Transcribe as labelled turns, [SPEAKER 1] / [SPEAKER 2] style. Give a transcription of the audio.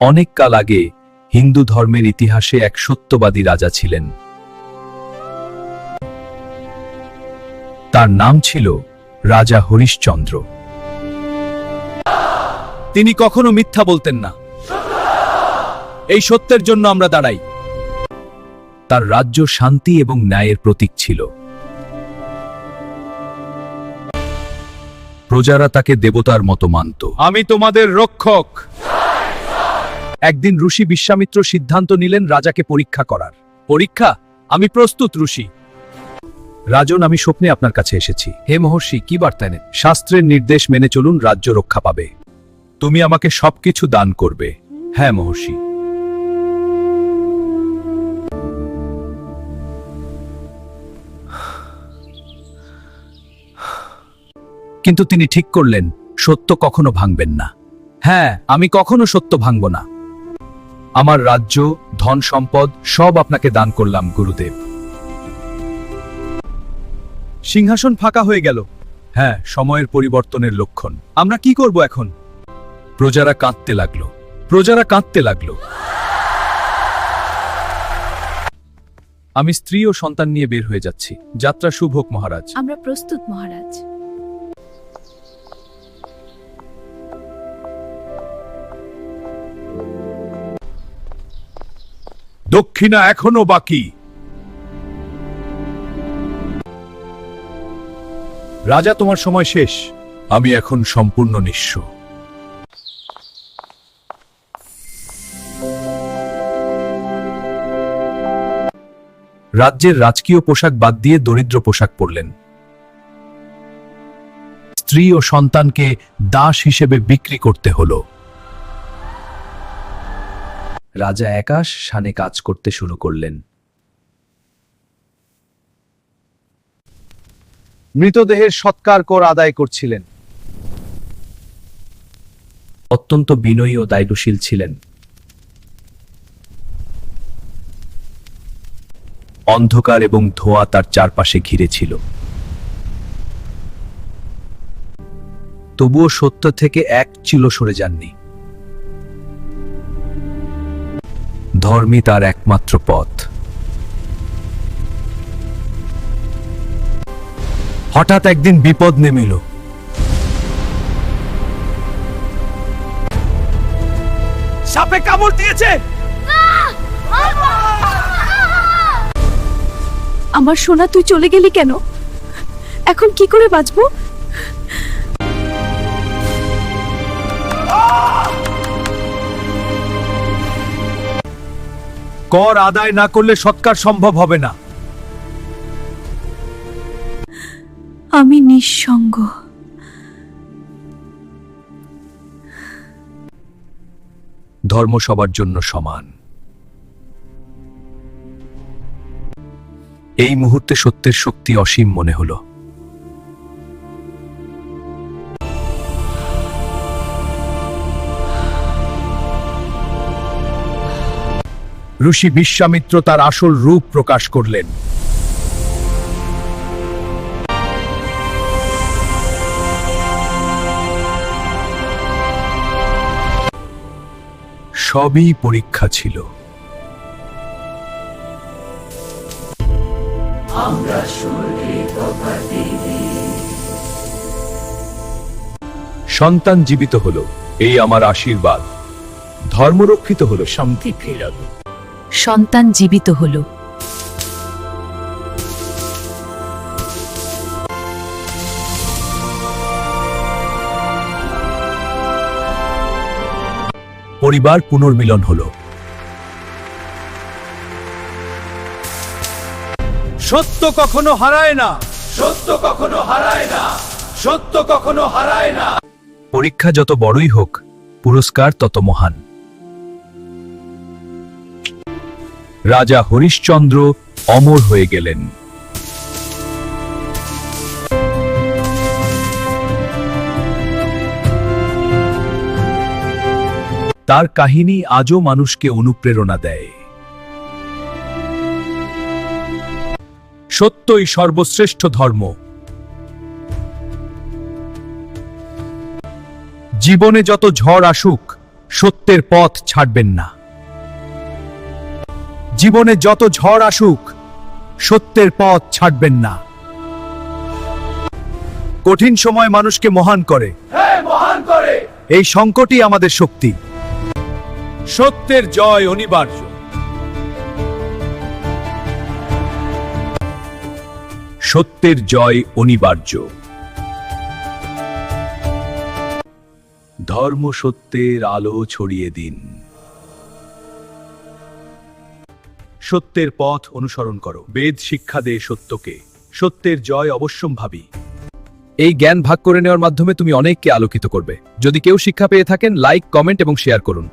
[SPEAKER 1] অনেক কাল আগে হিন্দু ধর্মের ইতিহাসে এক সত্যবাদী রাজা ছিলেন। তার নাম ছিল রাজা হরিশ্চন্দ্র। তিনি কখনো মিথ্যা বলতেন না। এই সত্যের জন্য আমরা দাঁড়াই। তার রাজ্য শান্তি এবং ন্যায়ের প্রতীক ছিল। প্রজারা তাকে দেবতার মতো মানত। আমি তোমাদের রক্ষক। একদিন ঋষি বিশ্বামিত্র সিদ্ধান্ত নিলেন রাজাকে পরীক্ষা করার। পরীক্ষা? আমি প্রস্তুত ঋষি। রাজন, আমি স্বপ্নে আপনার কাছে এসেছি। হে মহর্ষি, কি বার্তা এনেন? শাস্ত্রের নির্দেশ মেনে চলুন, রাজ্য রক্ষা পাবে। তুমি আমাকে সবকিছু দান করবে। হ্যাঁ মহর্ষি। কিন্তু তিনি ঠিক করলেন, সত্য কখনো ভাঙবেন না। হ্যাঁ, আমি কখনো সত্য ভাঙব না। আমার রাজ্য, ধন সম্পদ সব আপনাকে দান করলাম গুরুদেব। সিংহাসন ফাঁকা হয়ে গেল। হ্যাঁ, সময়ের পরিবর্তনের লক্ষণ। আমরা কি করব এখন? প্রজারা কাঁদতে লাগলো। প্রজারা কাঁদতে লাগলো। আমি স্ত্রী ও সন্তান নিয়ে বের হয়ে যাচ্ছি। যাত্রা শুভ হোক মহারাজ।
[SPEAKER 2] আমরা প্রস্তুত মহারাজ।
[SPEAKER 1] দক্ষিণা এখনো বাকি। রাজা, তোমার সময় শেষ। আমি এখন সম্পূর্ণ নিঃস্ব। রাজ্যের রাজকীয় পোশাক বাদ দিয়ে দরিদ্র পোশাক পরলেন। স্ত্রী ও সন্তানকে দাস হিসেবে বিক্রি করতে হলো। রাজা একা শানে কাজ করতে শুরু করলেন। মৃতদেহের সৎকার কর আদায় করছিলেন। অত্যন্ত বিনয়ী ও দায়িত্বশীল ছিলেন। অন্ধকার এবং ধোঁয়া তার চারপাশে ঘিরে ছিল। তবুও সত্য থেকে এক চিলো সরে যাননি। ধর্মই তার একমাত্র পথ। হঠাৎ একদিন বিপদ নেমে এলো। সাপে কামড় দিয়েছে।
[SPEAKER 2] আমার সোনা, তুই চলে গেলি কেন? এখন কি করে বাঁচবো?
[SPEAKER 1] কর আদায় না করলে সৎকার সম্ভব হবে না।
[SPEAKER 2] আমি নিঃসঙ্গ।
[SPEAKER 1] ধর্ম সবার জন্য সমান। এই মুহূর্তে সত্যের শক্তি অসীম মনে হলো। ঋষি বিশ্বামিত্র তার আসল রূপ প্রকাশ করলেন। সবই পরীক্ষা ছিল। সন্তান জীবিত হলো, এই আমার আশীর্বাদ। ধর্মরক্ষিত হলো, শান্তি ফেরালো।
[SPEAKER 2] সন্তান জীবিত হলো।
[SPEAKER 1] পরিবার পুনর্মিলন হলো। সত্য কখনো হারায় না। সত্য কখনো হারায় না। সত্য কখনো হারায় না। পরীক্ষা যত বড়ই হোক, পুরস্কার তত মহান। রাজা হরিশ্চন্দ্র অমর হয়ে গেলেন। তার কাহিনী আজও মানুষকে অনুপ্রেরণা দেয়। সত্যই সর্বশ্রেষ্ঠ ধর্ম। জীবনে যত ঝড় আসুক, সত্যের পথ ছাড়বেন না। জীবনে যত ঝড় আসুক, সত্যের পথ ছাড়বেন না। কঠিন সময় মানুষকে মহান করে, এই সংকটই আমাদের শক্তি। সত্যের জয় অনিবার্য। সত্যের জয় অনিবার্য। ধর্ম সত্যের আলো ছড়িয়ে দিন। সত্যের পথ অনুসরণ করো। বেদ শিক্ষা দে সত্যকে। সত্যের জয় অবশ্যম্ভাবী। এই জ্ঞান ভাগ করে নেওয়ার মাধ্যমে তুমি অনেককে আলোকিত করবে। যদি কেউ শিক্ষা পেয়ে থাকেন, লাইক, কমেন্ট এবং শেয়ার করুন।